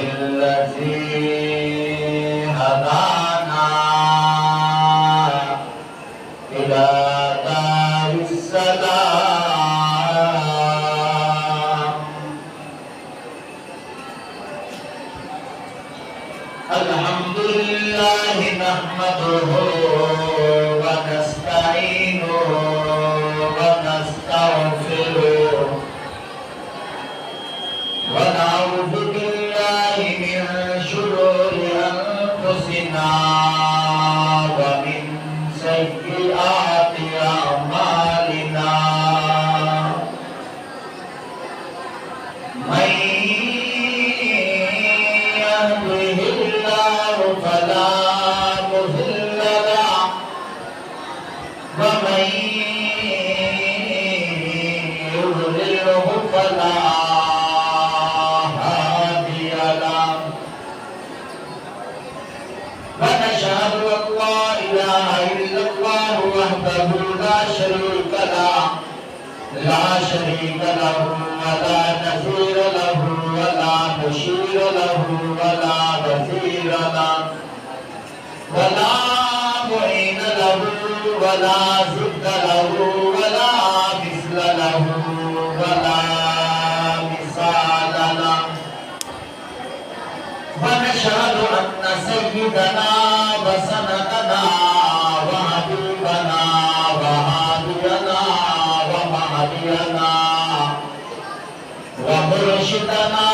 الذي هدانا إلى دار السلام الحمد لله نحمده ونستعينه ونستغفره ونعوذ بالله من شرور أنفسنا ومن سيئات أعمالنا من يهده الله فلا مضل له ومن يضلله فلا ونشهد أن لا إله إلا الله وحده لا شريك له ولا نظير له ولا مشير له ولا نذير له ولا معين له ولا ضد له ولا مثل له ولا مثال له ونشهد أن سيدنا وسندنا وحبيبنا وهادينا ومهدينا ومرشدنا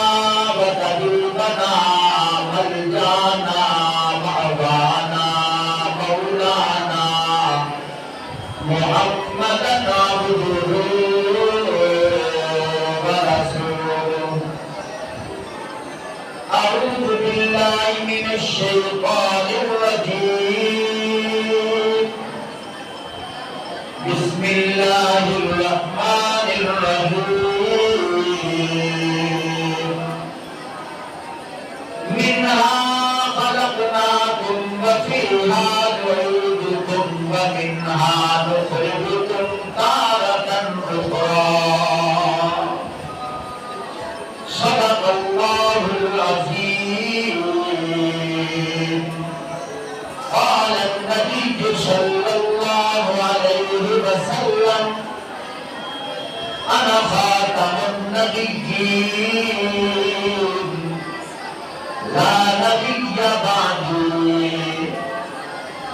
وطبيبنا ملجانا مأوانا مولانا محمدا عبده ورسوله أعوذ بالله من الشيطان الرجيم بسم الله الرحمن الرحيم منها خلقناكم وفيها نعيدكم ومنها نخرجكم تارة أخرى صدق الله العظيم قال النبي صلى الله عليه وسلم أنا خاتم النبيين لا نبي بعدي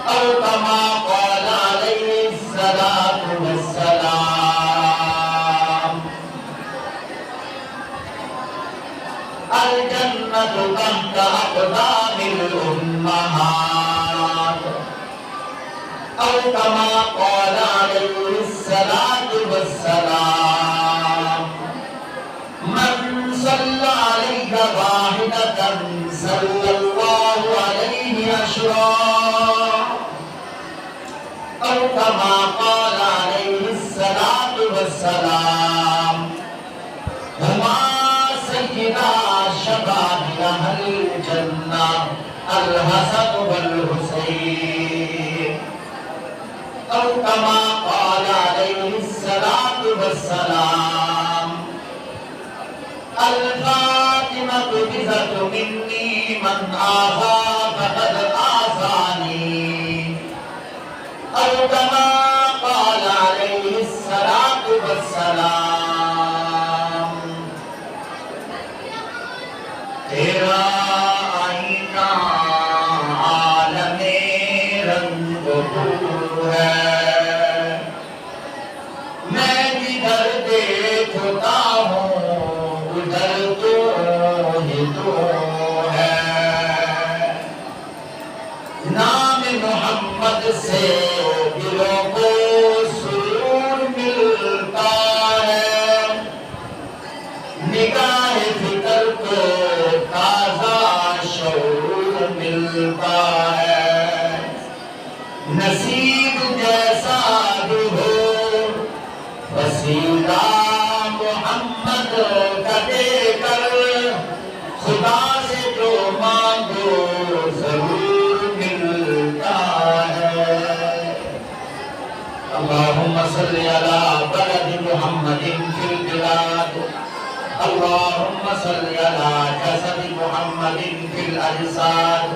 أو كما قال عليه الصلاة والسلام الجنة تحت أقدام الأمهات أو كما قال عليه الصلاة والسلام من صلى عليك واحدة صلى الله عليه عشرا أو كما قال عليه الصلاة والسلام هما سيدا شباب أهل الجنة الحسن والحسين أو كما قال عليه الصلاة والسلام الفاطمة بذة مني من آذى فقد آذاني أو كما قال عليه الصلاة والسلام تیرا آئینہ عالم رنگ ہے میں جدھر دیکھتا ہوں ادھر تو ہی تو ہے نام محمد سے دلوں کو سرور ملتا ہے نگاہ فکر کو تازہ شعور ملتا ہے نصیب جیسا بھی ہو وسیلہ محمد کا دے کر خدا سے جو مانگو ضرور ملتا ہے اللہم صلی علی بلد محمد فی البلاد اللهم صل على جسد محمد في الأجساد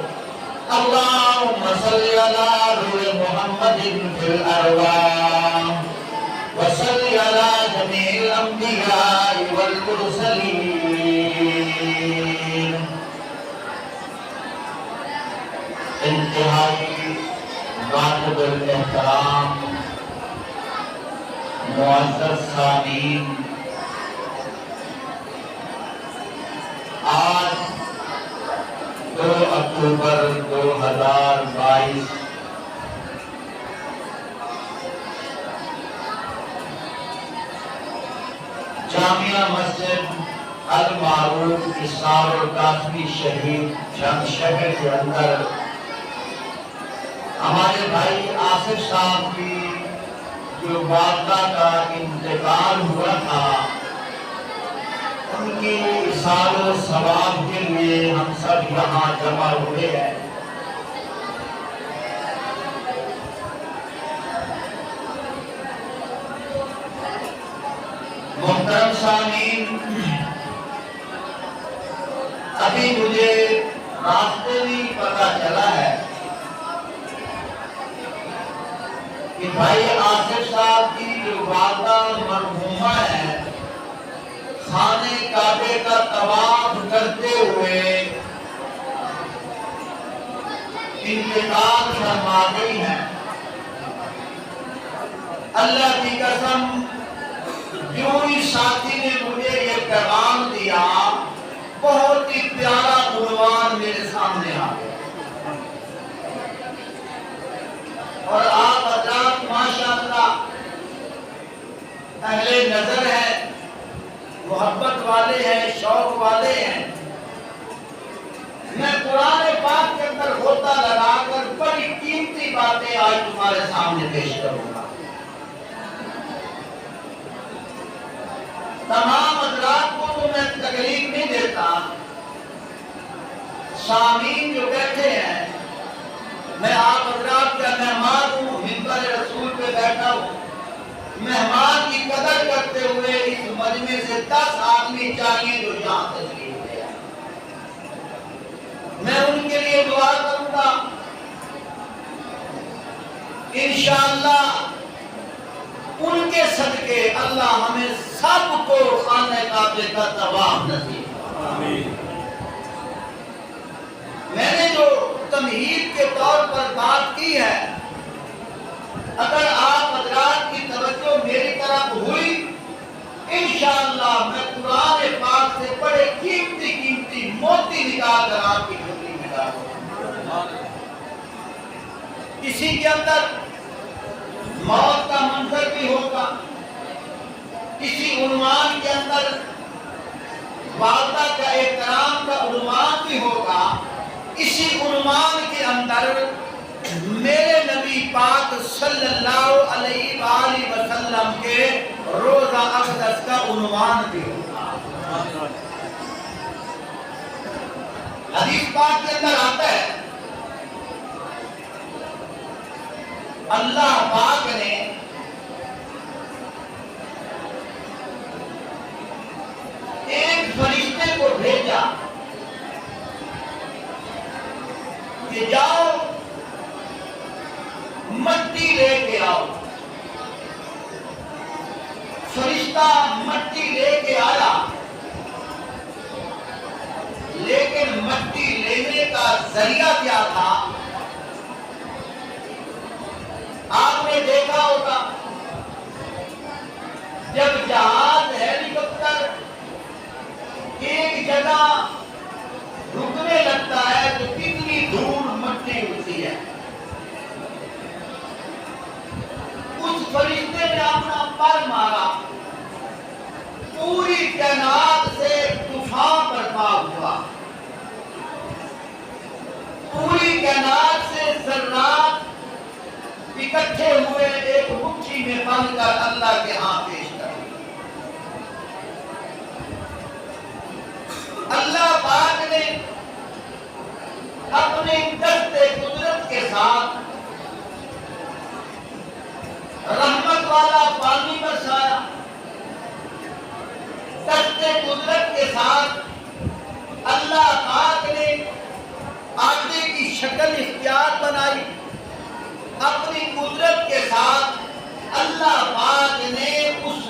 اللهم صل على روح محمد في الأرواح وصل على جميع الأنبياء والمرسلين انتہائی واجب الاحترام معزز سامعین، آج 2 اکتوبر 2022 جامعہ مسجد المعروف اسحاق القاسمی شہید شہر کے اندر ہمارے بھائی آصف صاحب کی جو والدہ کا انتقال ہوا تھا، ان کی اصال و ثواب کے لیے ہم سب یہاں جمع ہوئے ہیں۔ محترم سامعین، ابھی مجھے راستے میں پتہ چلا ہے کہ بھائی آصف صاحب کی جو والدہ مرحومہ ہے، خانہ کعبے کا طواف کرتے ہوئے انتقال فرما گئی ہیں۔ اللہ کی قسم، یوں ہی ساتھی نے مجھے یہ پیغام دیا، بہت ہی پیارا عنوان میرے سامنے آ گیا، اور آپ حضرات ماشاءاللہ اہل نظر ہیں، محبت والے ہیں، شوق والے ہیں۔ میں قرآن پاک کے اندر غوطہ لگا کر بڑی قیمتی باتیں آج تمہارے سامنے پیش کروں گا۔ تمام حضرات کو تو میں تکلیف نہیں دیتا، سامعین جو بیٹھے ہیں، میں آپ حضرات کا مہمان ہوں، منبر رسول پہ بیٹھا ہوں، مہمان کی قدر کرتے ہوئے اس مجمع سے 10 آدمی چاہیے جو یہاں تشریف لے آئے۔ میں ان کے لیے دعا کروں گا، انشاءاللہ ان کے صدقے اللہ ہمیں سب کو خانہ کعبے کا طواف نصیب آمین۔ میں نے جو تمہید کے طور پر بات کی ہے، اگر آپ حضرات کی توجہ میری طرف ہوئی، انشاءاللہ میں قرآن پاک سے بڑے قیمتی موتی نکال کر آپ کی خدمت میں ڈالوں گا۔ اسی کے اندر موت کا منظر بھی ہوگا، اسی عنوان کے اندر والدہ کا احترام کا عنوان بھی ہوگا، اسی عنوان کے اندر میرے نبی پاک صلی اللہ علیہ وآلہ وسلم کے روزہ اقدس کا عنوان بھی ہوگا۔ حدیث پاک کے اندر آتا ہے، اللہ پاک نے ایک فرشتے کو بھیجا کہ جاؤ مٹی لے کے آؤ۔ فرشتہ مٹی لے کے آیا، لیکن مٹی لینے کا ذریعہ کیا تھا؟ آپ نے دیکھا ہوگا جب جہاز ہیلی کاپٹر ایک جگہ رکنے لگتا ہے تو کتنی دور مٹی اٹھتی ہے۔ اس فرشتے نے اپنا پر مارا، پوری کائنات سے طوفان برپا ہوا، پوری کائنات سے ذرات اکٹھے ہوئے، ایک مٹھی میں بند کر اللہ کے ہاں پیش کر۔ اللہ پاک نے اپنے دست قدرت کے ساتھ رحمت والا پانی برسایا، دست قدرت بنائی، اپنی قدرت کے ساتھ اللہ پاک نے اس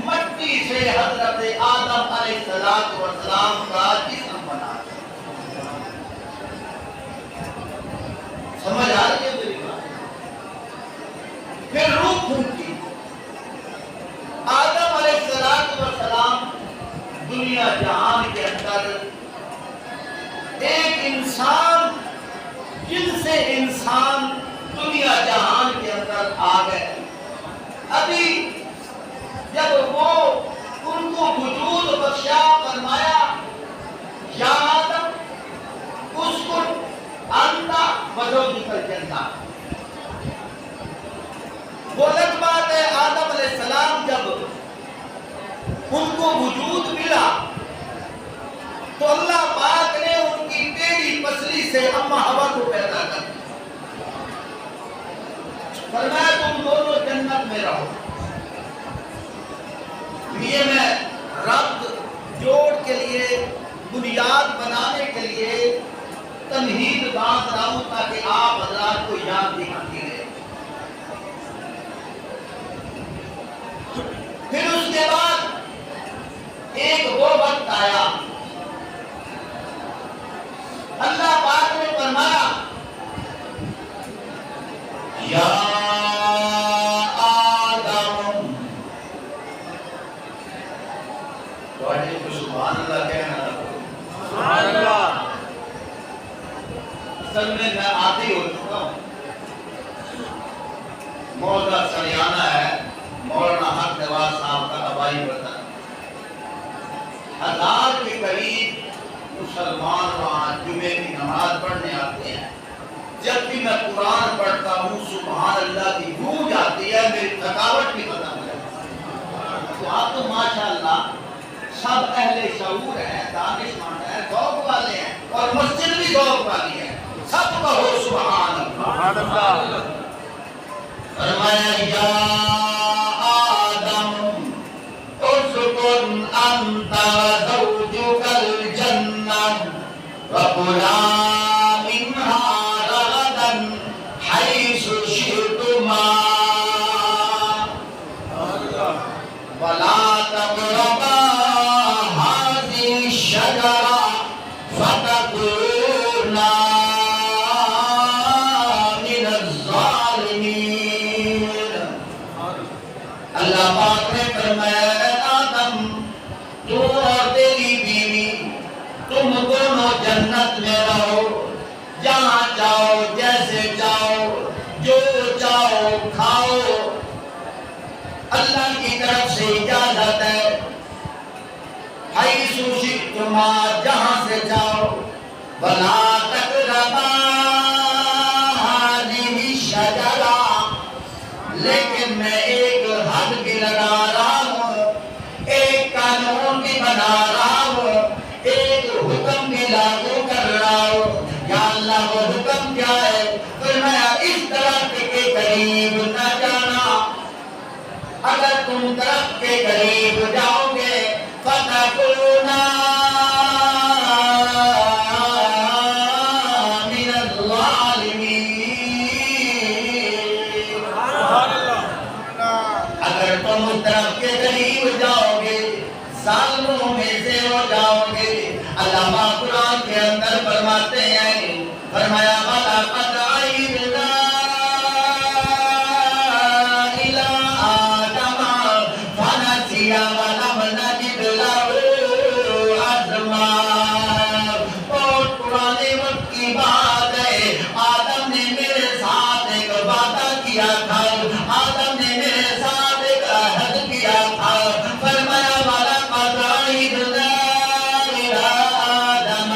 مٹی سے حضرت آدم علیہ السلام کا جسم بنا دیا۔ سمجھ آ رہی ہے میری بات؟ پھر روح پھونکی، آدم علیہ السلام دنیا جہان کے اندر ایک انسان، جن سے انسان دنیا جہان کے اندر آ گئے۔ ابھی جب وہ ان کو وجود بخشا، فرمایا یا آدم اسکن انت وزوجک الجنہ۔ وہ الگ بات ہے، آدم علیہ السلام جب ان کو وجود ملا تو اللہ پاک نے ان کی ٹیڑھی پسلی سے اماں حوا کو پیدا کر دیا۔ فرمایا تم دونوں جنت میں رہو۔ یہ میں ربط جوڑ کے لیے، بنیاد بنانے کے لیے تمہید باندھ رہا ہوں تاکہ آپ حضرات کو یاد دکھاتی رہے۔ پھر اس کے بعد ایک وہ وقت آیا، اللہ پاک نے فرمایا یا آدم، تو آجے کو سبحان اللہ کہنا رہا، سبحان اللہ۔ اصل میں آدھی ہو چکا ہوں، موضوع سریانہ ہے مولانا حق نواز صاحب کا آبائی وطن۔ 1000 کے قریب مسلمان وہاں جمعے کی نماز پڑھنے آتے ہیں۔ جب بھی میں قرآن پڑھتا ہوں سبحان اللہ کی گونج آتی ہے، میری تھکاوٹ بھی ختم ہو جاتی ہے۔ تو آپ تو ماشاءاللہ سب اہل شعور ہیں، دانشمند ہیں، ذوق والے ہیں، اور مسجد بھی ذوق والی ہے۔ سب کہو سبحان اللہ۔ فرمایا یا آدم اسکن انت وزوجک الجنہ وکلا منہا رغدا حیث شئتما ولا تقربا هذه الشجرة فتکونا من الظالمین۔ اللہ پاک نے فرمایا اے آدم، تو اور تیری بیوی تم دونوں جنت میں رہو، جہاں چاہو جیسے چاہو جو چاہو کھاؤ، اللہ کی طرف سے اجازت ہے۔ حیث شئتما، جہاں سے چاہو، ولا تقربا هذه الشجرة، لیکن میں ایک حد بھی لگا رہا ہوں، ایک قانون بھی بنا رہا ہوں، ایک حکم بھی لاگو کر رہا ہوں۔ یا اللہ وہ حکم کیا ہے؟ فرمایا اس درخت کے قریب نہ جانا، اگر تم درخت کے قریب جاؤ گے فتکونا من الظالمین، اگر تم اس درخت کے قریب جاؤ گے ظالموں میں سے ہو جاؤ گے۔ اللہ پاک قرآن کے اندر فرماتے ہیں، فرمایا وَلَقَدْ عَهِدْنَا إِلَىٰ آدَمَ فَنَسِيَ وَلَمْ نَجِدْ لَهُ عَزْمًا۔ بہت پرانے وقت کی بات ہے، آدم نے میرے ساتھ ایک وعدہ کیا تھا، آدم نے میرے ساتھ ایک عہد کیا تھا۔ فرمایا وَلَقَدْ عَهِدْنَا إِلَىٰ آدَمَ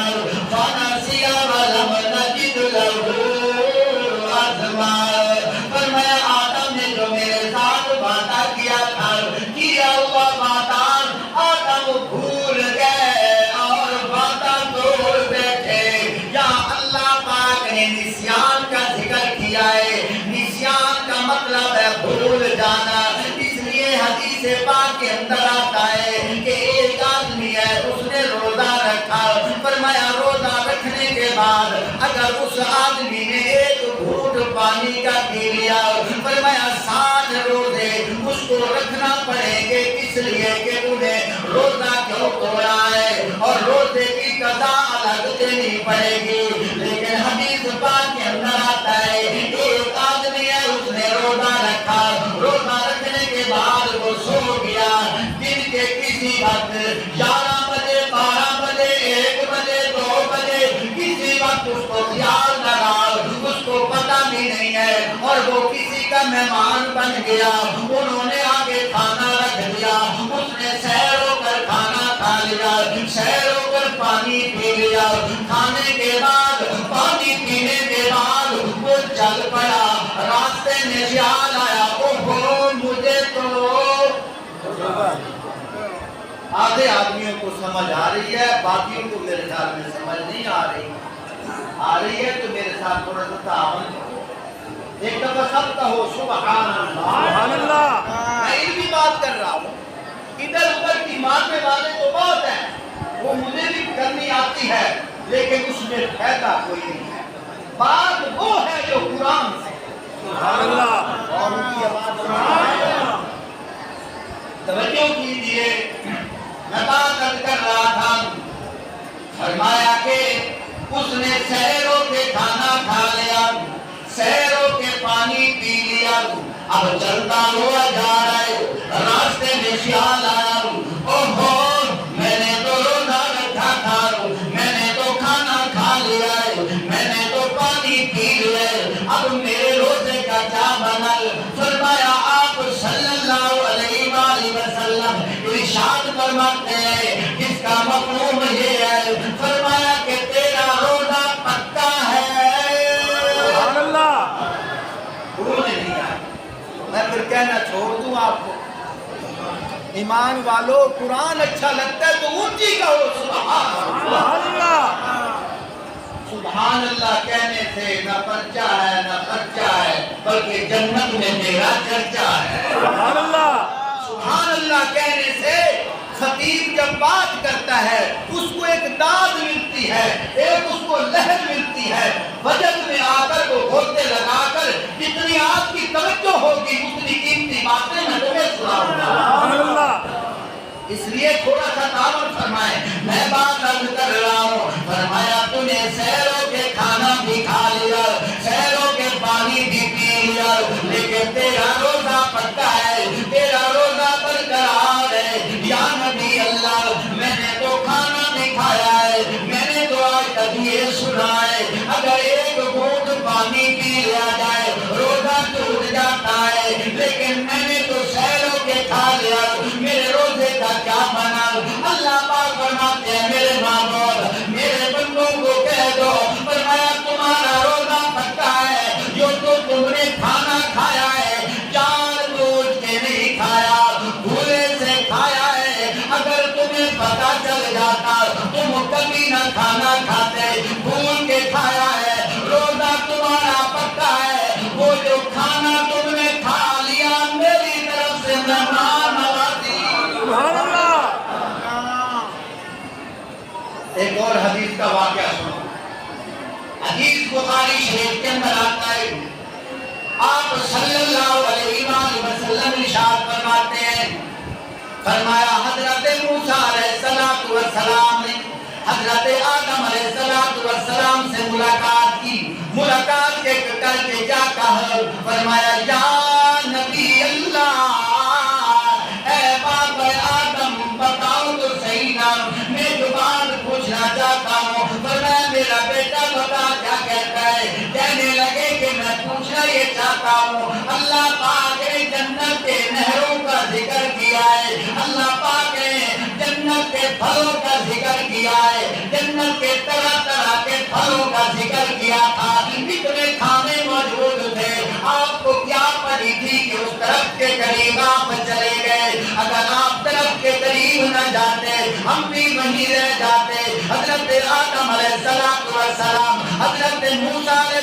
فَنَسِيَ وَلَمْ نَجِدْ لَهُ عَزْمًا۔ فرمایا آدم نے جو میرے ساتھ وعدہ کیا تھا، کیا ہوا وعدہ آدم بھول گئے اور وعدہ توڑ بیٹھے۔ یا اللہ پاک نے نسیان کا ذکر کیا ہے، نسیان کا مطلب ہے بھول جانا۔ اس لیے حدیث پاک کے اندر آتا ہے کہ ایک آدمی ہے، اس نے روزہ رکھا، فرمایا روزہ رکھنے کے بعد اگر اس آدمی نے ایک پانی کا پی لیا. فرمایا 7 روزے اس کو رکھنا پڑیں گے, اس لیے کہ انہیں روزہ کیوں توڑا ہے اور روزے کی قضا الگ دینی پڑے گی. لیکن حدیث پاک کے اندر آتا ہے ایک آدمی ہے, اس نے روزہ رکھا, روزہ رکھنے کے بعد وہ سو گیا. دن کے کسی وقت 11 بجے 12 بجے 1 بجے 2 بجے کسی وقت اس کو خیال لگا, اس کو پتہ بھی نہیں ہے, اور وہ کسی کا مہمان بن گیا. انہوں نے آگے کھانا رکھ دیا, اس نے سیر ہو کر کھانا کھا لیا, سیر ہو کر پانی پی لیا. کھانے کے بعد پانی پینے کے بعد وہ چل پڑا. راستے میں خیال آیا اوہو مجھے تو آدھے آدمیوں کو سمجھ آ رہی ہے, باقیوں کو میرے خیال میں سمجھ نہیں آ رہی ہے. تو میرے ساتھ تھوڑا سا تعاون کرو, ایک دفعہ سب کہو سبحان اللہ. میں علمی بات کر رہا ہوں, ادھر ادھر کی ماننے والے تو بہت ہیں, وہ مجھے بھی کرنی آتی ہے, لیکن اس میں فائدہ کوئی نہیں ہے. بات وہ ہے جو قرآن سے. سبحان اللہ. اور ان کی آواز توجہ کیجیے, میں بات کر رہا تھا. فرمایا کہ اس نے سحروں کے کھانا کھا لیا, سحروں کے پانی پی لیا. اب چلتا ہوا جا رہا ہے, راستے میں خیال آیا اوہو میں نے تو روزہ رکھا تھا, میں نے تو کھانا کھا لیا ہے, میں نے تو پانی پی لیا ہے, اب میرے روزے کا کیا بنا. فرمایا آپ صلی اللہ علیہ وآلہ وسلم ارشاد فرماتے ہیں جس کا مفہوم یہ ہے, فرمایا کہ تیرا روزہ پکا ہے. سبحان اللہ. میں پھر کہنا چھوڑ دوں آپ کو, ایمان والو قرآن اچھا لگتا ہے تو اونچی کہو سبحان اللہ. سبحان اللہ کہنے سے نہ پرچہ ہے نہ خرچہ ہے, بلکہ جنت میں میرا چرچا ہے. سبحان اللہ. سبحان اللہ کہنے سے خطیب جب بات کرتا ہے اس کو ایک داد ملتی ہے, ایک اس کو لہر ملتی ہے. وجد میں آ کر وہ گھوٹے لگا کر جتنی آپ کی توجہ ہوگی اتنی قیمتی باتیں میں تمہیں سناؤں. اس لیے تھوڑا سا تعاون فرمائے. میں بات عرض کر رہا ہوں, فرمایا تو نے سحروں کے کھانا بھی کھا لیا, سحروں کے پانی بھی پی لیا, لیکن تیرا روزہ پکا ہے, تیرا روزہ برقرار ہے. یا نبی اللہ میں نے تو کھانا بھی کھایا ہے, میں نے تو آج تک یہ سنا ہے اگر ایک گھونٹ پانی پی لیا جائے روزہ ٹوٹ جاتا ہے, لیکن میں نے تو سحروں کے کھا لیا, میرے روزے کا کیا بنا. اللہ پاک فرماتے ہیں میرے معبود میرے بندوں کو کہہ دو, فرمایا تمہارا روزہ پکا ہے. جو تو تم نے کھانا کھایا ہے جان بوجھ کے نہیں کھایا, بھولے سے کھایا ہے. اگر تمہیں پتا چل جاتا تم کبھی نہ کھانا کھاتے, بھول کے کھایا ہے. روزہ تمہارا پکا ہے, وہ جو کھانا تم نے کھا لیا میری طرف سے مہمان نوازی. سبحان اللہ. ایک اور حدیث کا واقعہ سنو. حدیث بخاری شریف کے اندر آتا ہے, آپ صلی اللہ علیہ وآلہ وسلم ارشاد فرماتے ہیں, فرمایا حضرت موسیٰ علیہ السلام نے حضرت آدم علیہ السلام سے ملاقات کی. ملاقات کے کر کے کیا کہا, فرمایا یا نبی اللہ اے باپ آدم بتاؤ تو صحیح نا, میں جو بات پوچھنا چاہتا ہوں. فرمایا میرا بیٹا بتا کیا کہتا ہے. کہنے لگے کہ میں پوچھنا یہ چاہتا ہوں, اللہ پاک نے جنت کے نہروں کا ذکر کیا ہے, اللہ پاک نے جنت کے پھلوں کا ذکر کیا ہے, جنت کے طرح طرح کے پھلوں کا ذکر کیا تھا. اتنے کھانے موجود تھے, آپ کو کیا پڑی تھی کہ اس طرف کے قریب آپ چلے گئے. اگر آپ طرف کے قریب نہ جاتے ہم بھی وہیں رہ جاتے. حضرت آدم علیہ السلام حضرت موسیٰ علیہ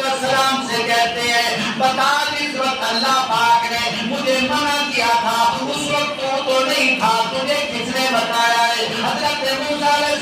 السلام سے کہتے ہیں بتا جس وقت اللہ پاک نے مجھے منع کیا تھا اس وقت تو نہیں تھا, تجھے کس نے بتایا ہے. حضرت موسیٰ علیہ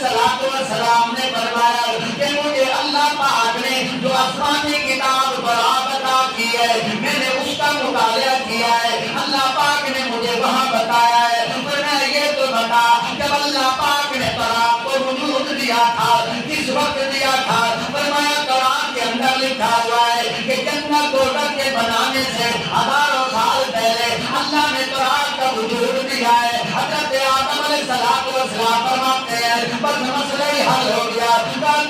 السلام نے فرمایا کہ مجھے اللہ پاک نے جو آسمانی کتاب برابر کی ہے، میں نے اس کا مطالعہ کیا ہے، اللہ پاک نے مجھے وہاں بتایا ہے۔ فرمایا یہ تو بتا جب اللہ پاک نے طلاق کو وجود دیا تھا کس وقت دیا تھا؟ فرمایا قرآن کے اندر لکھا ہوا ہے کہ جنت کو رکھ کے بنانے سے ہزاروں سال پہلے اللہ نے طلاق کا وجود دیا ہے۔ حضرت آدم علیہ السلام فرماتے ہیں بس مسئلہ ہی حل ہو گیا۔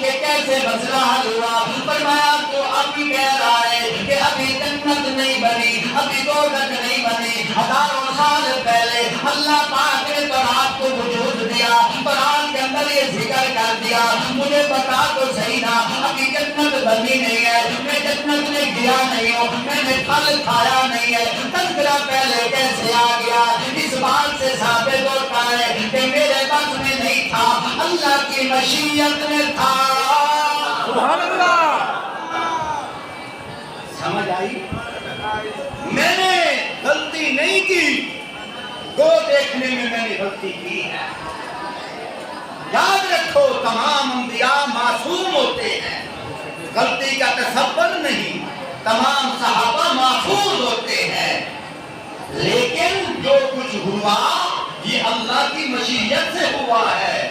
کہ کیسے مسئلہ حل ہوا؟ فرمایا تو ابھی کہہ رہا ہے کہ ابھی جنت نہیں بنی، ابھی دوزخ نہیں بنی، ہزاروں سال پہلے اللہ پاک نے طلاق کو وجود دیا، قرآن کے اندر یہ ذکر کر دیا۔ مجھے بتا تو صحیح نا، ابھی جنت بنی نہیں ہے، میں جنت میں گیا نہیں ہوں، میں نے پھل کھایا نہیں ہے، تذکرہ پہلے کیسے آ گیا؟ اس بات سے ثابت ہوتا ہے کہ میرے بس میں نہیں تھا، اللہ کی مشیت میں تھا۔ سبحان اللہ۔ سمجھ آئی؟ میں نے غلطی نہیں کی، دو دیکھنے میں میں نے غلطی کی ہے۔ یاد رکھو تمام انبیاء معصوم ہوتے ہیں، غلطی کا تصور نہیں، تمام صحابہ محفوظ ہوتے ہیں، لیکن جو کچھ ہوا یہ اللہ کی مشیت سے ہوا ہے۔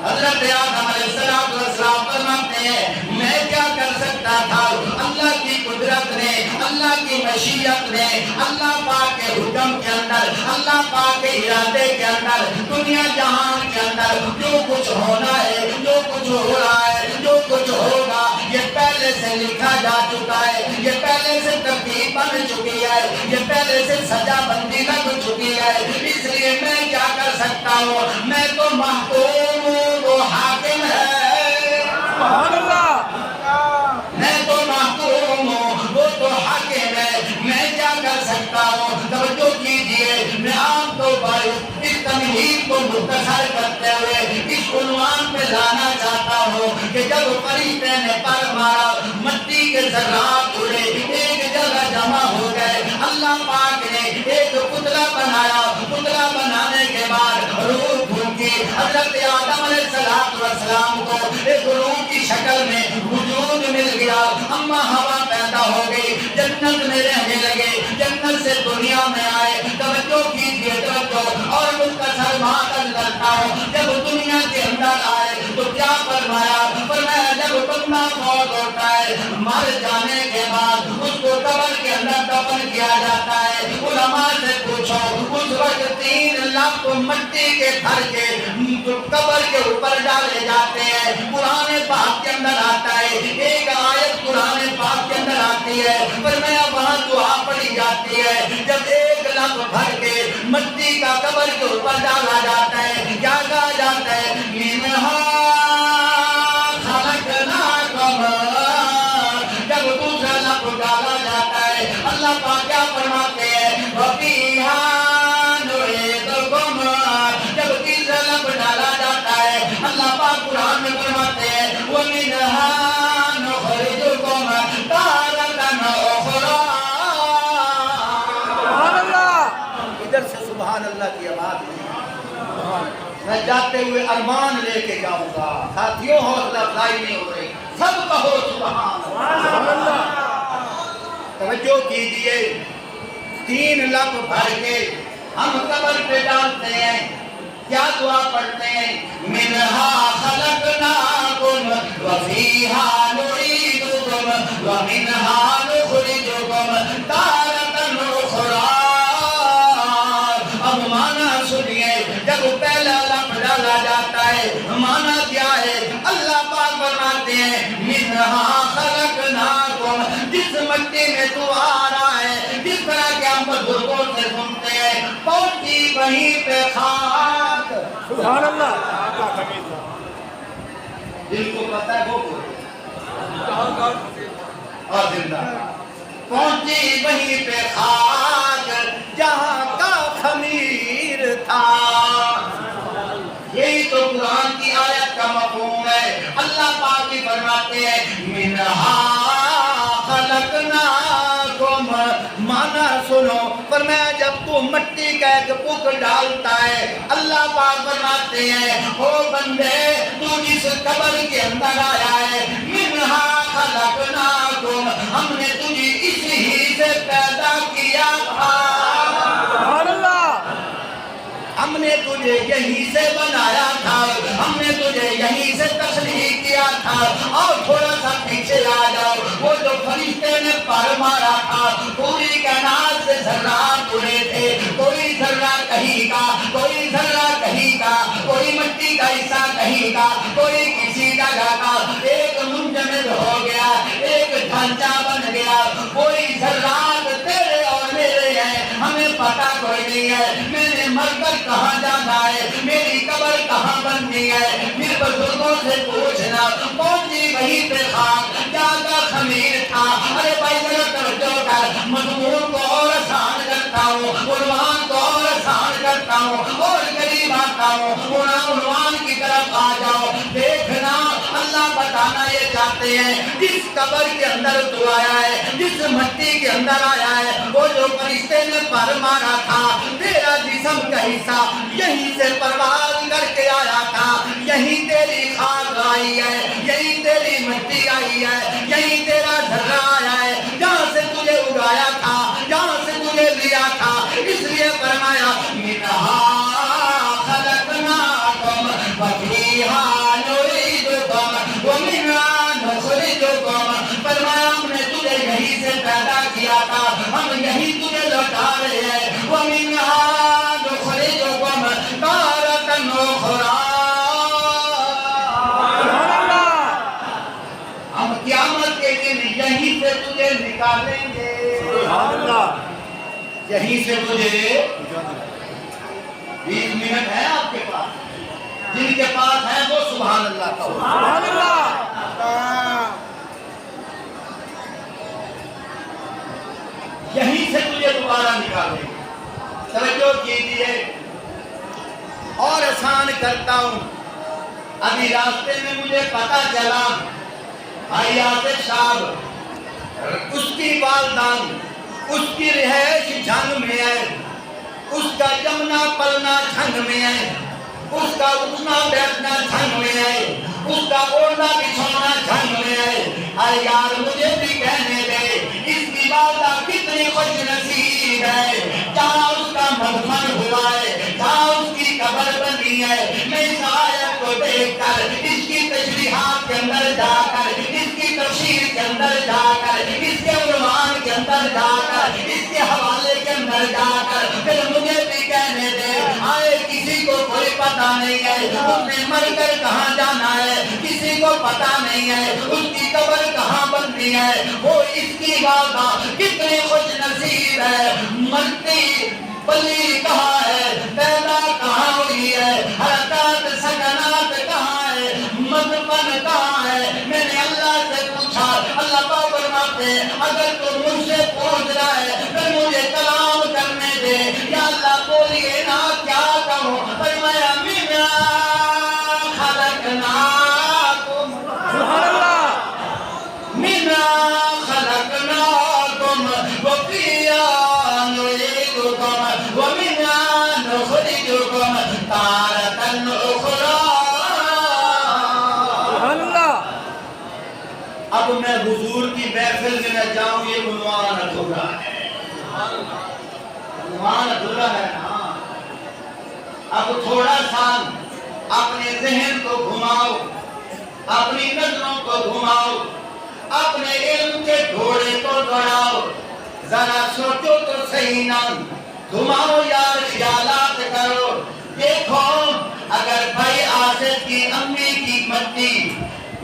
حضرت آدم علیہ السلام فرماتے ہیں میں کیا کر سکتا تھا؟ اللہ کی قدرت نے، اللہ کی مشیت نے، اللہ پاک کے حکم کے اندر، اللہ پاک کے ارادے کے اندر، دنیا جہان کے اندر جو کچھ ہونا ہے، جو کچھ ہو رہا ہے، جو کچھ ہوگا یہ پہلے سے لکھا جا چکا ہے، یہ پہلے سے ترتیب بن چکی ہے، یہ پہلے سے سزا بندی لگ چکی ہے۔ اس لیے میں کیا کر سکتا ہوں؟ میں تو محکوم ہوں، وہ حاکم ہے۔ سبحان اللہ۔ میں تو محکوم ہوں، وہ تو حاکم ہے، میں کیا کر سکتا ہوں؟ توجہ کیجئے، میں عام طور پر اس تمہید کو مختصر کرتے ہوئے اس عنوان پہ لانا چاہتا ہوں کہ جب فرشتے نے پر مارا مٹی کے ذرات اڑے ایک جگہ جمع ہو گئے، اللہ پاک نے ایک پتلا بنایا، پتلا بنانے کے بعد روح پھونکی، حضرت آدم علیہ السلام کو ایک روح کی شکل میں وجود مل گیا، اما ہوا پیدا ہو گئی، جنت میں رہنے لگے، جنت سے دنیا میں آئے۔ توجہ کیجئے، توجہ، اور مختصر بات کرتا ہوں، جب دنیا کے اندر آئے تو کیا فرمایا؟ فرمایا جب بندہ موت ہوتا ہے، مر جانے کے بعد اس کو قبر کے اندر دفن کیا جاتا ہے۔ علماء سے پوچھو اس وقت 3 لاکھ مٹی کے گھر کے قبر کے اوپر ڈالے جاتے ہیں۔ قرآن پاک کے اندر آتا ہے، ایک آیت قرآن پاک کے اندر آتی ہے، فرمایا وہاں دعا پڑھی جاتی ہے جب 1 لاکھ بھر کے مٹی کا قبر کے اوپر ڈالا جاتا ہے، کیا کہا جاتا ہے؟ منہا خلقناکم۔ جب دوسرا لفظ ڈالا جاتا ہے اللہ پاک کیا فرماتے ہیں؟ وَفِيهَا نُعِيدُكُمْ۔ جب تیسرا لفظ ڈالا جاتا ہے اللہ پاک قرآن میں فرماتے ہیں وَمِنْهَا نُخْرِجُكُمْ تَارَةً أُخْرَىٰ۔ سبحان اللہ۔ ادھر سے سبحان اللہ کی آواز نہیں، میں جاتے ہوئے ارمان لے کے جاؤں گا۔ ساتھیوں حوصلہ افزائی نہیں ہو رہی، سب کہو سبحان اللہ۔ توجہ کیجئے، 3 لاکھ بھر کے ہم قبر پہ ڈالتے ہیں، کیا دعا پڑھتے ہیں؟ منہا خلقناکم وفیہا نعیدکم ومنہا نخرجکم تارۃ اخریٰ۔ اب معنی سنیے، جب پہلا لفظ ڈالا جاتا ہے معنی کیا ہے؟ اللہ پاک فرماتے ہیں منہا خلقناکم، جس مٹی میں تو آ رہا ہے، جس طرح کے ہم بزرگوں سے سنتے ہیں، پہنچی وہیں پہ خاک۔ سبحان اللہ۔ دل کو پتہ ہے وہ اور زندہ پہنچی وہیں پہ خاک جہاں کا خمیر تھا۔ یہی تو قرآن کی آیت کا مفہوم ہے۔ اللہ پاک ہی فرماتے ہیں منہا خلقناکم، مانا سنو، فرمایا جب تو مٹی کا ایک پک ڈالتا ہے اللہ پاک فرماتے ہیں او بندے تو جس قبر کے اندر آیا ہے منہا خلقناکم، ہم نے تجھے اس ہی تجھے یہیں سے بنایا تھا، ہم نے تجھے یہیں سے تخلیق کیا تھا۔ اور تھوڑا سا پیچھے آ جاؤ، وہ جو فرشتے نے پر مارا تھا، پوری کائنات سے ذرات اڑے تھے، کوئی ذرہ کہیں کا، کوئی ذرہ کہیں کا، کوئی مٹی کا حصہ کہیں کا، کوئی کسی جگہ کا، ایک منجمد ہو گیا، ایک ڈھانچہ بن گیا۔ کوئی ذرات تیرے اور میرے ہیں، ہمیں پتہ کوئی نہیں ہے۔ میں نے مر کر کہاں جانا ہے، میری قبر کہاں بننی ہے، پھر بزرگوں سے پوچھنا پہنچی وہیں پہ خاک جہاں کا خمیر تھا۔ ارے بھائی ذرا توجہ کر، مضمون کو اور آسان کرتا ہوں، عنوان کو اور آسان کرتا ہوں، اور قریب آتا ہوں، عنوان کی طرف آ جاؤ۔ دیکھنا اللہ بتانا یہ چاہتے ہیں، جس قبر کے اندر تو آیا ہے، جس مٹی کے اندر آیا ہے، وہ جو فرشتے نے پر مارا تھا، تیرا جسم کا حصہ یہیں سے پرواز کر کے آیا تھا، یہیں تیری خاک آئی ہے، یہیں تیری مٹی آئی ہے، یہیں تیرا ذرہ آیا ہے، جہاں سے تجھے اگایا تھا، جہاں سے تجھے لیا تھا۔ اس لیے فرمایا منہا خلقناکم وفیہا نعیدکم ومنہا نخرجکم، فرمایا ہم نے تجھے یہیں سے پیدا کیا تھا، ہم یہیں تجھے لوٹا رہے ہیں۔ ومنہا نخرجکم تارۃ اخری، ہم قیامت کے دن یہیں سے تجھے نکالیں گے، یہیں سے تجھے۔ 20 منٹ ہے آپ کے پاس، جن کے پاس ہے وہ سبحان اللہ کا سبحان اللہ۔ یہیں سے تجھے دوبارہ نکالیں گے۔ توجہ کیجیے اور آسان کرتا ہوں۔ ابھی راستے میں مجھے پتا چلا بھائی آصف صاحب، اس کی والدان، اس کی رہائش جھنگ میں ہے، اس کا جمنا پلنا جھنگ میں ہے، اس کا اٹھنا بیٹھنا جھنگ میں ہے، اس کا اوڑھنا بچھونا جھنگ میں ہے۔ اے یار مجھے بھی کہنے دے، اس کی والدہ کتنی خوش نصیب ہے، جہاں اس کا مدفن ہوا ہے، جہاں اس کی قبر بنی ہے۔ میں اس آیت کو دیکھ کر، اس کی تشریحات کے اندر جا کر، اس کی تفسیر کے اندر جا کر، اس کے عنوان کے اندر جا کر، اس کے حوالے کے اندر جا کر، پھر مجھے بھی کہنے دے، آئے کسی کو کوئی پتہ نہیں ہے اس نے مر کر کہاں جانا ہے، کسی کو پتہ نہیں ہے اس کی قبر کہاں بننی ہے۔ وہ اس کی والدہ کتنی خوش نصیب ہے، مرتی پلی کہاں ہے، پیدا کہاں ہوئی ہے، حرکات سکنات کہاں ہے، مدفن کہاں ہے۔ میں نے اللہ سے پوچھا، اللہ پاک فرماتے ہیں اگر تو مجھ سے پوچھ رہا ہے پھر مجھے کلام کرنے دے، یا اللہ بولیے نا کیا کہوں۔ فرمایا منہا خلقناکم، سبحان اللہ۔ منہا خلقناکم وفیہا نعیدکم ومنہا نخرجکم تارۃ اخری۔ سبحان اللہ۔ اب میں حضور کی محفل میں نہ جاؤں، یہ عنوان ادھورا ہے، عنوان ادھورا ہے نا۔ اب تھوڑا سا اپنے ذہن کو گھماؤ، اپنی نظروں کو گھماؤ، اپنے علم کے گھوڑے کو دوڑاؤ، ذرا سوچو تو صحیح نا، گھماؤ یار، خیالات کرو۔ دیکھو اگر بھائی آصف کی امی کی مٹی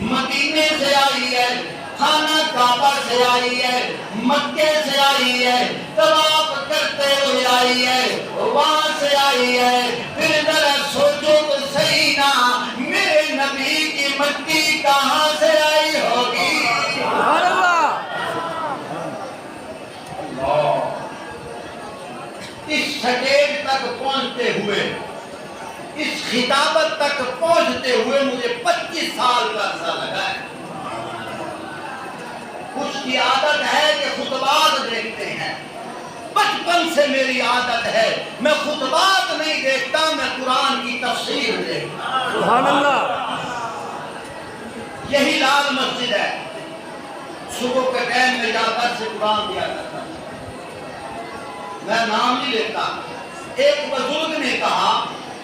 مدینے سے آئی ہے، خانہ کعبہ سے آئی ہے، مکے سے آئی ہے، طواف کرتے ہوئے آئی ہے، وہاں سے آئی ہے، پھر ذرا سوچو تو صحیح نا، میرے نبی کی مٹی کہاں سے آئی ہوگی؟ سبحان اللہ۔ اس سٹیج تک پہنچتے ہوئے، اس خطابت تک پہنچتے ہوئے مجھے 25 سال کا عرصہ لگا ہے۔ کچھ کی عادت ہے کہ خطبات دیکھتے ہیں، بچپن سے میری عادت ہے میں خطبات نہیں دیکھتا، میں قرآن کی تفسیر دیکھتا۔ سبحان اللہ۔ یہی لال مسجد ہے، صبح کے ٹائم میں جا کر سے قرآن دیا کرتا، میں نام نہیں لیتا۔ ایک بزرگ نے کہا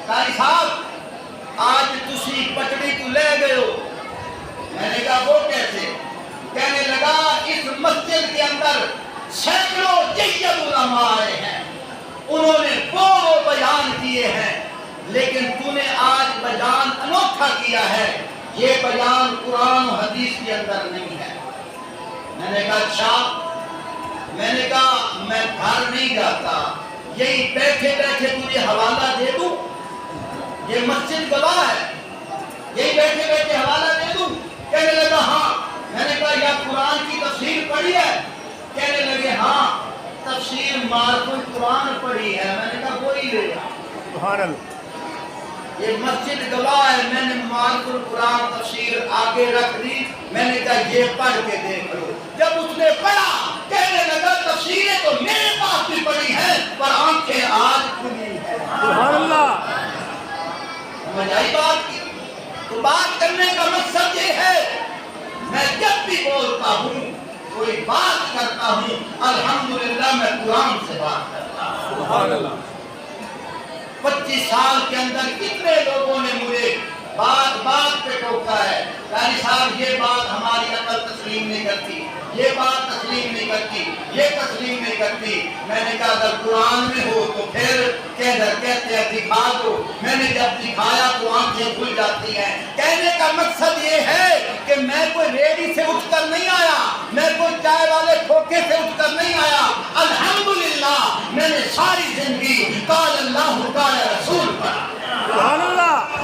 قاری صاحب آج تسی پٹڑی کو لے گئے ہو. میں نے کہا وہ کیسے؟ کہنے لگا اس مسجد کے اندر سینکڑوں جید علماء آئے ہیں, انہوں نے وہ بیان کیے ہیں, لیکن تو نے آج بیان انوکھا کیا ہے, یہ بیان قرآن و حدیث کے اندر نہیں ہے. میں نے کہا اچھا. میں نے کہا میں گھر نہیں جاتا, یہی بیٹھے بیٹھے تجھے حوالہ دے دوں, یہ مسجد گواہ ہے, یہی بیٹھے بیٹھے حوالہ دے دوں؟ کہنے لگا ہاں. میں نے کہا یا قرآن کی تفسیر پڑھی ہے؟ کہنے لگے ہاں تفسیر معرف القرآن پڑھی ہے. میں نے کہا وہی لے جا. سبحان اللہ. یہ مسجد گواہ ہے, میں نے معرف القرآن تفسیر آگے رکھ دی. میں نے کہا یہ پڑھ کے دیکھ لو. جب اس نے پڑھا کہنے لگا تفسیریں تو میرے پاس بھی پڑھی ہیں پر آنکھیں آج کھلی ہیں. سبحان اللہ. سمجھ آئی بات کی؟ تو بات کرنے کا مقصد یہ ہے, میں جب بھی بولتا ہوں کوئی بات کرتا ہوں الحمدللہ میں قرآن سے بات کرتا ہوں. سبحان اللہ. 25 سال کے اندر کتنے لوگوں نے مجھے بات پہ ٹوکا ہے, قاری صاحب یہ بات ہماری عقل تسلیم نہیں کرتی, یہ بات تسلیم نہیں کرتی, یہ تسلیم نہیں کرتی. میں نے کہا اگر قرآن میں ہو تو پھر کہتے ہیں دکھا دو. میں نے جب دکھایا تو آنکھیں کھل جاتی ہیں. کہنے کا مقصد یہ ہے کہ میں کوئی ریڑھی سے اٹھ کر نہیں آیا, میں کوئی چائے والے کھوکے سے اٹھ کر نہیں آیا. الحمدللہ میں نے ساری زندگی قال اللہ قال رسول پڑھا. سبحان اللہ.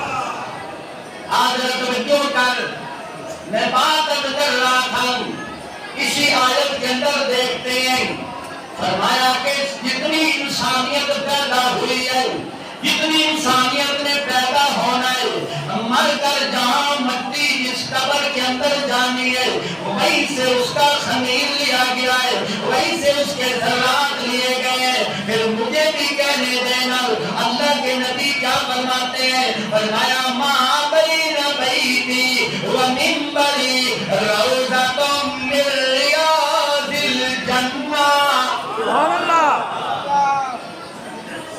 آج توجہ کر, میں بات اب کر رہا تھا, اسی آیت کے اندر دیکھتے ہیں فرمایا کہ جتنی انسانیت پیدا ہوئی ہے, جتنی انسانیت نے پیدا ہونا ہے, مر کر جہاں مٹی جس قبر کے اندر جانی ہے وہیں سے اس کا خمیر لیا گیا ہے, وہیں سے اس کے ذرات لیے گئے ہیں. پھر مجھے بھی کہنے دینا اللہ کے نبی کیا فرماتے ہیں, فرمایا ماں بین بیتی و منبری روضۃ من ریاض الجنہ. سبحان اللہ.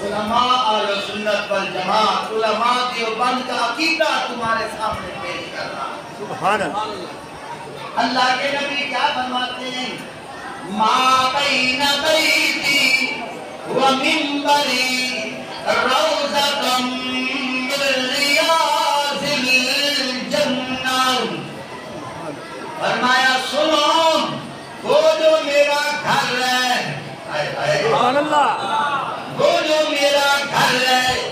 علماء اہل سنت والجماعت, علماء دیوبند کا عقیدہ تمہارے سامنے پیش کر رہا ہوں. سبحان اللہ. اللہ کے نبی کیا فرماتے ہیں, ما بین بیتی و منبری روضۃ من ریاض الجنہ. فرمایا سنو, وہ جو میرا گھر ہے, سبحان اللہ. وہ جو میرا گھر ہے,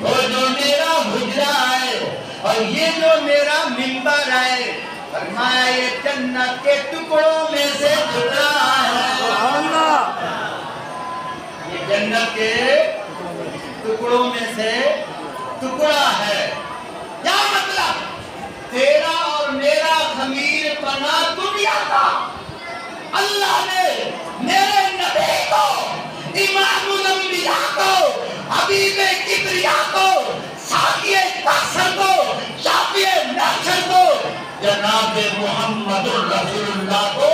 وہ جو میرا حجرہ ہے, اور یہ جو میرا منبر ہے, فرمایا یہ جنت کے ٹکڑوں میں سے ٹکڑا ہے. سبحان اللہ. یہ جنت کے ٹکڑوں میں سے ٹکڑا ہے. کیا مطلب؟ تیرا اور میرا خمیر بنا دنیا کا اللہ نے میرے نبی کو, امام الانبیاء کو, حبیب کبریا کو, ساقی کوثر کو, شافی محشر کو, جناب محمد رسول اللہ کو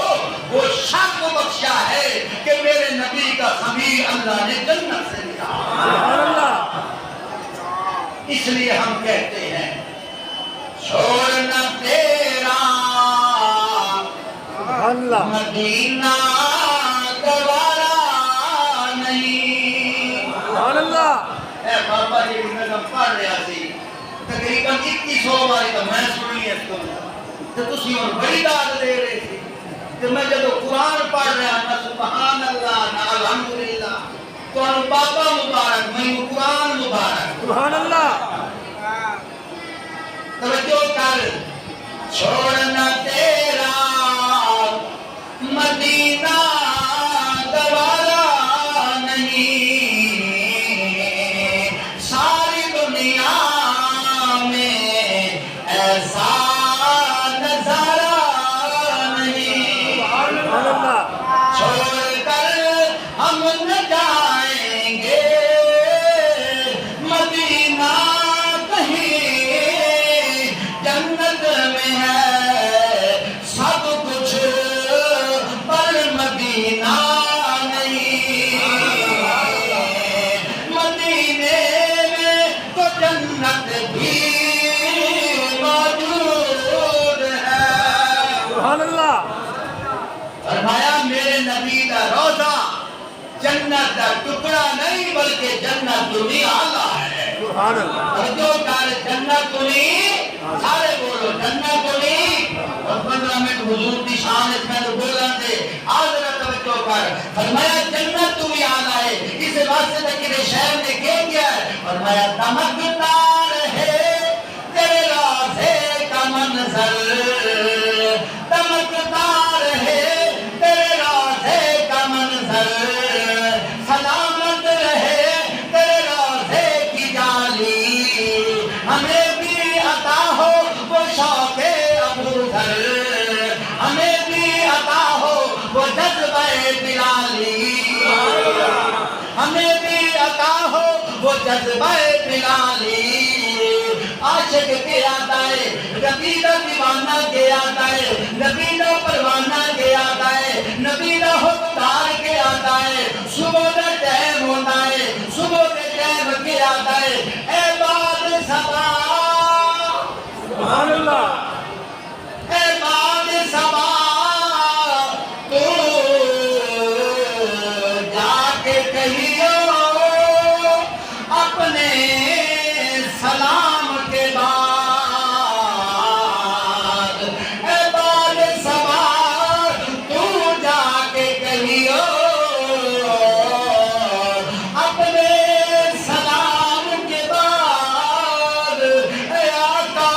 وہ شرف بخشا ہے کہ میرے نبی کا خمیر اللہ نے جنت سے لیا. سبحان اللہ. اس لیے ہم کہتے ہیں چھوڑنا تیرا سبحان اللہ. مدینہ گوارا نہیں. سبحان اللہ. اے بابا جی میں پڑھ رہا سی تقریباً 2100 باری تو میں سنی ہے اس کو, تو تسی اور بڑی داد دے رہے تھے. تو میں جب قرآن پڑھ رہا تھا سبحان اللہ نہ الحمدللہ, تو بابا مبارک میں قرآن مبارک. سبحان اللہ. توجہ کر, چھوڑنا تیرا مدینہ گوارا نہیں, ساری دنیا میں ایسا نظارہ نہیں. سبحان اللہ. چھوڑ کر ہم نہ جائیں گے مدینہ کہیں, جنت میں ہے میرے نبی دا روزہ جنت دا ٹکڑا نہیں بلکہ جنت دنی آلہ ہے سبحان اللہ اور جو کار جنت دنی سارے بولو جنت دنی اور 15 منٹ حضور کی شان اس میں تو بولا تھے حضرت توجہ کر فرمایا جنت دنی آلہ ہے اس واسطے تک کہ شہر نے کیا ہے فرمایا دمکتا رہے تیرے روضے کا منظر دمکتا رہے تیرے روضے کا منظر سلامت رہے تیرے روضے کی جالی ہمیں بھی عطا ہو وہ شوق ابو ذر ہمیں بھی عطا ہو وہ جذبہ بلالی ہمیں بھی عطا ہو وہ جذبہ بلالی عاشق کے آتا ہے نبی دا دیوانہ کے آتا ہے نبی دا پروانہ کے آتا ہے نبی دا حکمدار کے آتا ہے صبح دا ٹائم ہوتا ہے صبح کے ٹائم کے آتا ہے اے باد صبا سبحان اللہ اے باد صبا تو جا کے کہیو اپنے سلام کے بعد اے باد صبا تو جا کے کہیو اپنے سلام کے بعد اے آقا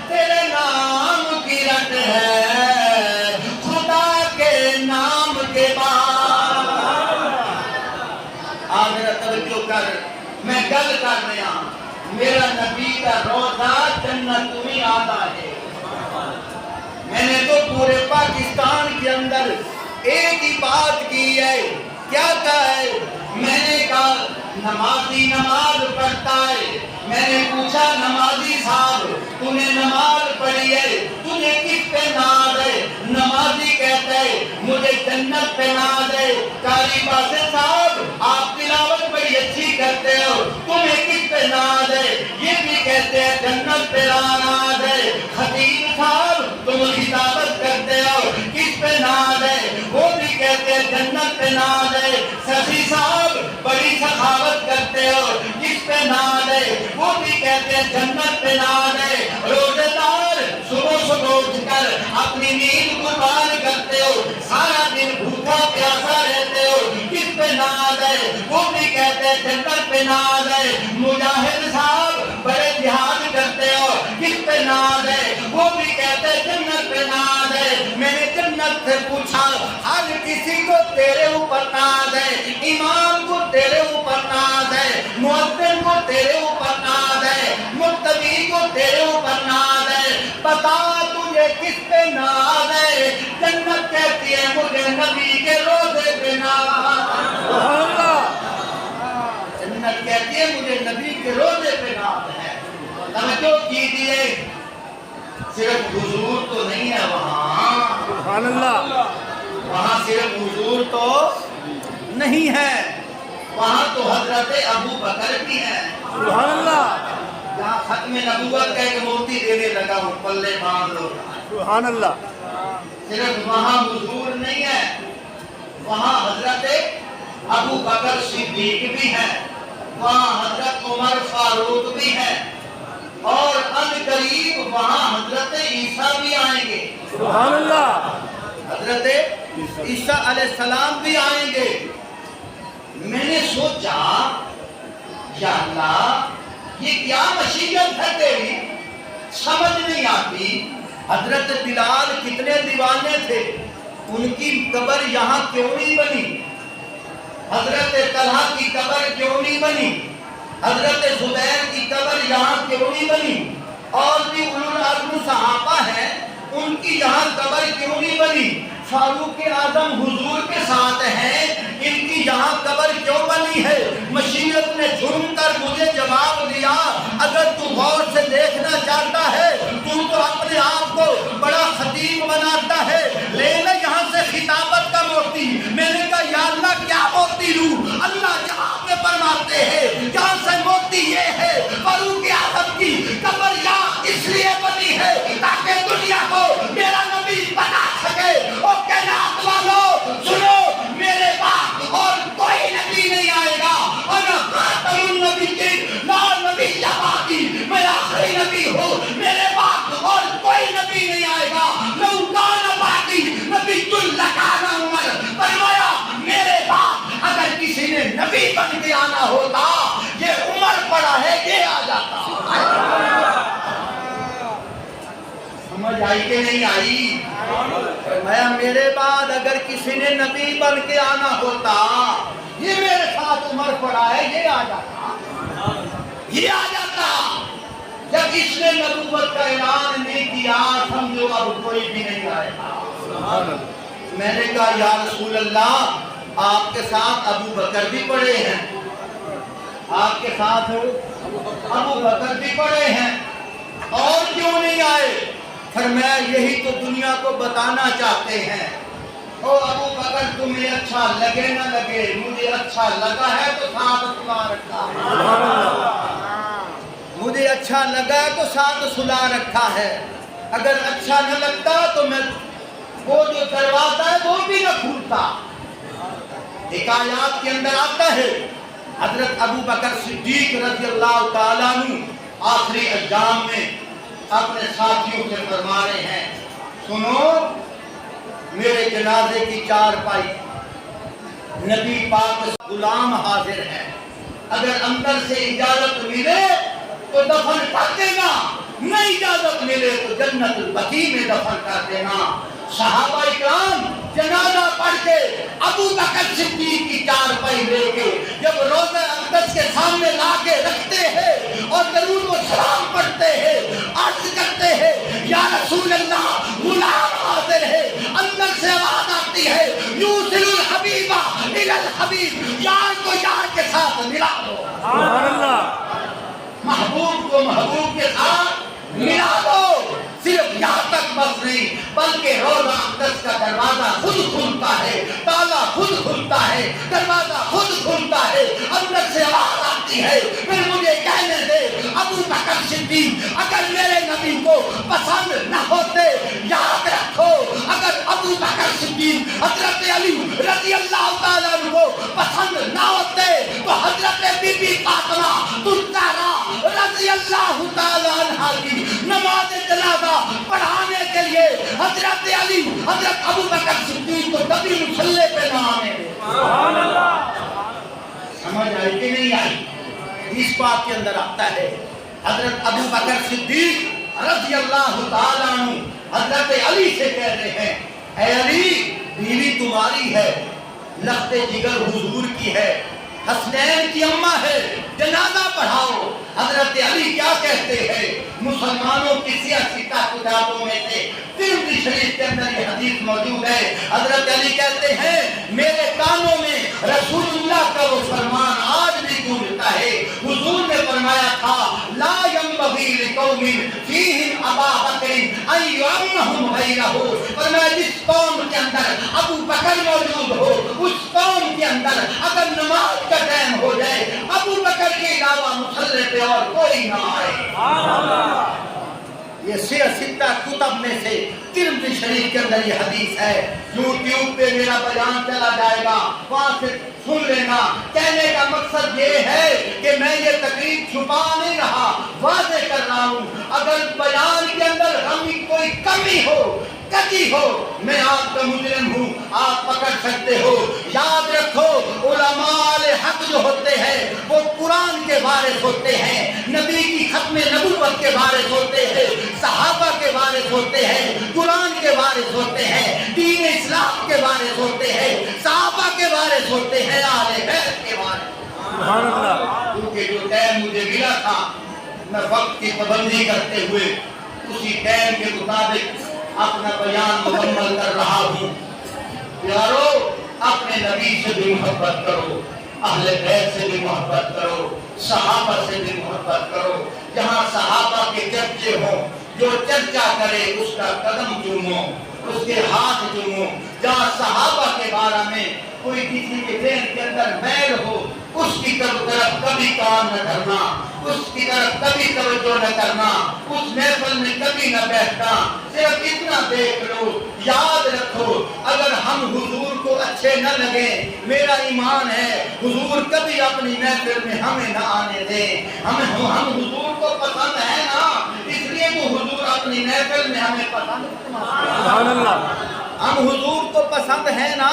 تیرے نام کی رٹ ہے خدا کے نام کے بعد آخر توجہ کر میں گل کر رہا میرا نبی کا روزہ جنت میں آتا ہے میں نے تو پورے پاکستان کے اندر ایک ہی بات کی ہے کیا کہا ہے میں نے کہا نمازی نماز پڑھتا ہے میں نے پوچھا نمازی صاحب تو نے نماز پڑھی ہے تجھے کس پہ ناز ہے نمازی کہتا ہے مجھے جنت پہ ناز ہے قاری باسط صاحب آپ تلاوت بڑی اچھی کرتے ہو تمہیں کس پہ ناز ہے یہ بھی کہتے ہیں جنت پہ ناز ہے خطیب صاحب تم خطابت کرتے ہو کس پہ ناز ہے وہ بھی کہتے ہیں جنت پہ ناز ہے سخی صاحب بڑی سخاوت کرتے ہو کس پہ ناز ہے وہ بھی کہتے ہیں جنت پہ ناز ہے روزے دار صبح صبح اٹھ کر اپنی نیند قربان کرتے ہو سارا دن بھوکا پیاسا رہتے ہو کس پہ ناز ہے وہ بھی کہتے ہیں جنت پہ ناز ہے مجاہد صاحب بڑے جہاد کرتے ہو کس پہ ناز ہے وہ بھی کہتے ہیں جنت پہ ناز ہے میں نے جنت سے پوچھا ہر کسی کو تیرے اوپر ناز ہے امام کو تیرے اوپر ناز ہے مؤذن کو تیرے اوپر ناز ہے مقتدی کو تیرے اوپر ناز ہے بتا تجھے کس پہ ناز ہے جنت کہتی ہے مجھے نبی کے روزے پہ ناز سبحان اللہ جنت کہتی ہے مجھے نبی کے روزے پہ ناز ہے توجہ کیجئے صرف حضور تو نہیں ہے وہاں سبحان اللہ وہاں صرف حضور تو نہیں ہے وہاں تو حضرت ابو بکر بھی ہے سبحان اللہ جہاں ختم نبوت کا ایک موتی دینے لگا ہوں پلے باندھ لو سبحان اللہ صرف وہاں حضور نہیں ہے وہاں حضرت ابو بکر صدیق بھی ہے وہاں حضرت عمر فاروق بھی ہے اور ان قریب وہاں حضرت عیسیٰ بھی آئیں گے سبحان اللہ حضرت عیسیٰ علیہ السلام بھی آئیں گے میں نے سوچا یا اللہ یہ کیا مشیت ہے تیری سمجھ نہیں آتی حضرت بلال کتنے دیوانے تھے ان کی قبر یہاں کیوں نہیں بنی حضرت طلحہ کی قبر کیوں نہیں بنی حضرت زبیر کی قبر یہاں کیوں نہیں بنی اور بھی اولو العزم صحابہ ہیں ان کی یہاں قبر کیوں نہیں بنی فاروق اعظم حضور کے ساتھ ہیں ان کی یہاں قبر کیوں بنی ہے مشیت نے جھوم کر مجھے جواب دیا اگر تو غور سے دیکھنا چاہتا ہے تو اپنے آپ کو بڑا خطیب بناتا ہے لے لے یہاں سے خطابت کا موتی میں نے کہا یا اللہ کیا موتی لوں اللہ جواب میں فرماتے ہیں جہاں سے موتی یہ ہے فاروق اعظم کی قبر یہاں اس لیے بنی ہے تاکہ دنیا کو میرا نبی بنا سکے اور کائنات والوں سنو آنا ہوتا، یہ عمر پڑا ہے یہ آ جاتا۔ سمجھ آئی کہ نہیں آئی؟ فرمایا میرے بعد اگر کسی نے نبی بن کے آنا ہوتا، یہ میرے ساتھ عمر پڑا ہے یہ آ جاتا، یہ آ جاتا۔ جب اس نے نبوت کا اعلان نہیں کیا، سمجھو اب کوئی بھی نہیں آئے گا۔ میں نے کہا یا رسول اللہ، آپ کے ساتھ ابو بکر بھی پڑے ہیں، آپ کے ساتھ ابو بکر بھی پڑے ہیں، اور کیوں نہیں آئے؟ فرمایا یہی تو دنیا کو بتانا چاہتے ہیں۔ او ابو بکر تمہیں اچھا لگے نہ لگے، مجھے اچھا لگا ہے تو ساتھ سلا رکھا ہے، مجھے اچھا لگا تو ساتھ سلا رکھا ہے، اگر اچھا نہ لگتا تو میں وہ جو دروازہ ہے وہ بھی نہ کھولتا۔ حکایات کے اندر آتا ہے حضرت ابو بکر صدیق رضی اللہ تعالیٰ عنہ آخری ایام میں اپنے ساتھیوں سے فرما رہے ہیں، سنو میرے جنازے کی چارپائی، نبی پاک غلام حاضر ہے، اگر اندر سے اجازت ملے تو دفن کر دینا، نہیں اجازت ملے تو جنت البقیع میں دفن کر دینا۔ صحابہ اکرام جنازہ پڑھ کے ابو بکر صدیق کی چارپائی لے کے جب روضہ اقدس کے سامنے لا کے رکھتے ہیں اور درود و سلام پڑھتے ہیں، عرض کرتے ہیں یا رسول اللہ غلام حاضر ہے، اندر سے آواز آتی ہے یوصل الحبیب الی الحبیب، یار کو یار کے ساتھ ملا دو، سبحان اللہ، محبوب کو محبوب کے ساتھ ملا دو۔ صرف یہاں تک بس نہیں بلکہ روضہ اقدس کا دروازہ خود کھلتا ہے، تالا خود کھلتا ہے، دروازہ خود کھلتا ہے، اندر سے آواز آتی ہے، پھر مجھے کہنے دے ابو بکر صدیق اگر میرے نبی کو پسند نہ ہوتے، یاد رکھو اگر ابو بکر صدیق حضرت علی رضی اللہ تعالیٰ عنہ کو پسند نہ ہوتے تو حضرت بی بی فاطمہ الزہرا رضی اللہ تعالیٰ عنہ کی نماز جنازہ پڑھانے کے لیے حضرت علی حضرت ابو بکر صدیق کو کبھی مصلی پہ نہ آنے دے۔ سبحان اللہ، سمجھ آئی کہ نہیں آئی؟ اس بات کے اندر آتا ہے حضرت ابو بکر صدیق رضی اللہ تعالیٰ عنہ حضرت علی سے کہہ رہے ہیں، اے علی بیوی تمہاری ہے، لخت جگر حضور کی ہے، حسنین کی اماں ہے، جنازہ پڑھاؤ۔ حضرت علی کیا کہتے ہیں؟ مسلمانوں کی سیاسی تعدادوں میں سے ترمذی شریف کے اندر یہ حدیث موجود ہے، حضرت علی کہتے ہیں میرے کانوں میں رسول اللہ کا وہ فرمان آج بھی گونجتا ہے، حضور نے فرمایا تھا لا ينبغي لقوم فيهم ابا بکر ان يعمهم غيره، فرمایا جس قوم کے اندر ابو بکر موجود ہو اس قوم کے اندر اگر نماز کا ٹائم ہو جائے ابو بکر کے علاوہ مصلی پہ اور کوئی نہ آئے۔ یہ سیاستہ کتب میں سے ترمذی شریف کے اندر یہ حدیث ہے، یوٹیوب پہ میرا بیان چلا جائے گا، وہاں سے سن لینا۔ کہنے کا مقصد یہ ہے کہ میں یہ تقریب چھپا نہیں رہا، واضح کر رہا ہوں، اگر بیان کے اندر ہمیں کوئی کمی ہو کمی ہو میں آپ کا مجرم ہوں، آپ پکڑ سکتے ہو۔ یاد رکھو علماء حق جو ہوتے ہیں وہ قرآن کے وارث ہوتے ہیں، نبی کی ختم نبوت کے وارث ہوتے ہیں، صحابہ کے وارث ہوتے ہیں، قرآن کے وارث ہوتے ہیں، دین اسلام کے وارث ہوتے ہیں، صحابہ کے وارث ہوتے ہیں، اہل بیت کے وارث۔ سبحان اللہ، کیونکہ جو ٹائم مجھے ملا تھا میں وقت کی پابندی کرتے ہوئے اسی ٹائم کے مطابق اپنا بیان مکمل کر رہا ہوں۔ پیارو اپنے نبی سے بھی محبت کرو، اہل بیت سے بھی محبت کرو، صحابہ سے بھی محبت کرو۔ جہاں صحابہ کے چرچے ہوں جو چرچا کرے اس کا قدم چومو، اس کے ہاتھ چومو۔ جہاں صحابہ کے بارے میں کوئی کسی کے ذہن کے اندر میل ہو اس کی طرف کبھی کام نہ کرنا، اس کی طرف کبھی توجہ نہ کرنا، اس محفل میں کبھی نہ بیٹھنا۔ صرف اتنا دیکھ لو، یاد رکھو اگر ہم حضور کو اچھے نہ لگیں، میرا ایمان ہے حضور کبھی اپنی محفل میں ہمیں نہ آنے دیں۔ ہم حضور کو پسند ہے نا، اس لیے وہ حضور اپنی محفل میں ہمیں پسند سبحان اللہ، ہم حضور کو پسند ہیں نا،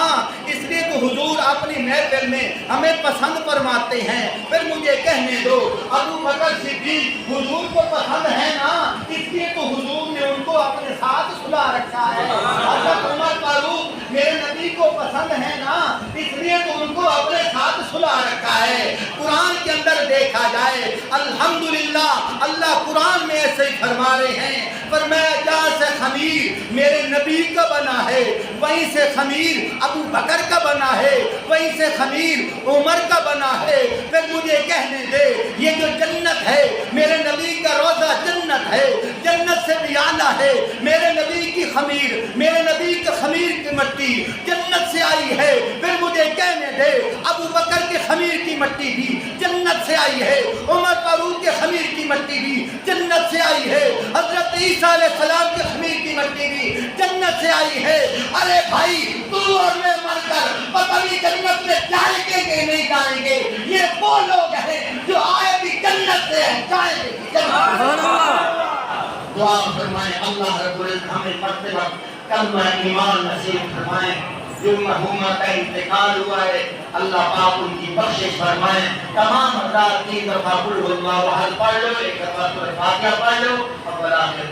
اس لیے تو حضور اپنی محفل میں ہمیں پسند فرماتے ہیں۔ پھر مجھے کہنے دو، ابو بکر صدیق حضور کو پسند ہے نا، اس لیے تو حضور نے ان کو اپنے ساتھ سلا رکھا ہے۔ حضرت عمر فاروق میرے نبی کو پسند ہے نا، اس لیے تو ان کو اپنے ساتھ سلا رکھا ہے۔ قرآن کے اندر دیکھا جائے الحمدللہ اللہ قرآن میں ایسے ہی فرما رہے ہیں، فرمایا جہاں سے خمیر میرے نبی کا بنا ہے وہیں سے خمیر ابو بکر کا بنا ہے، وہیں سے خمیر عمر کا بنا ہے۔ پھر مجھے کہنے دے یہ جو جنت ہے میرے نبی کا روضہ جنت ہے، جنت سے بھی اعلیٰ ہے۔ میرے نبی کی خمیر، میرے نبی کے خمیر کی مٹی جنت سے آئی ہے۔ پھر مجھے کہنے دے ابو بکر کے خمیر کی مٹی بھی جنت سے آئی ہے، عمر فاروق کے خمیر کی مٹی بھی جنت سے آئی ہے، حضرت عیسیٰ علیہ السلام کے خمیر کی مٹی بھی جنت سے آئی ہے۔ ارے بھائی تو اور میں مر کر پتہ نہیں جنت میں جائیں گے کہ نہیں جائیں گے، یہ وہ لوگ ہیں جو آئے بھی جنت سے ہیں، جائیں گے بھی جنت سے۔ دعا فرمائیں اللہ رب العزت ہمیں پڑھتے وقت کلمہ ایمان نصیب فرمائیں۔ جو مرحومہ کا انتقال ہوا ہے اللہ پاک ان کی بخشش فرمائیں۔ تمام حضرات 3 دفعہ قل هو اللہ احد پڑھ لو، 1 دفعہ سورہ فاتحہ پڑھ لو اور برابر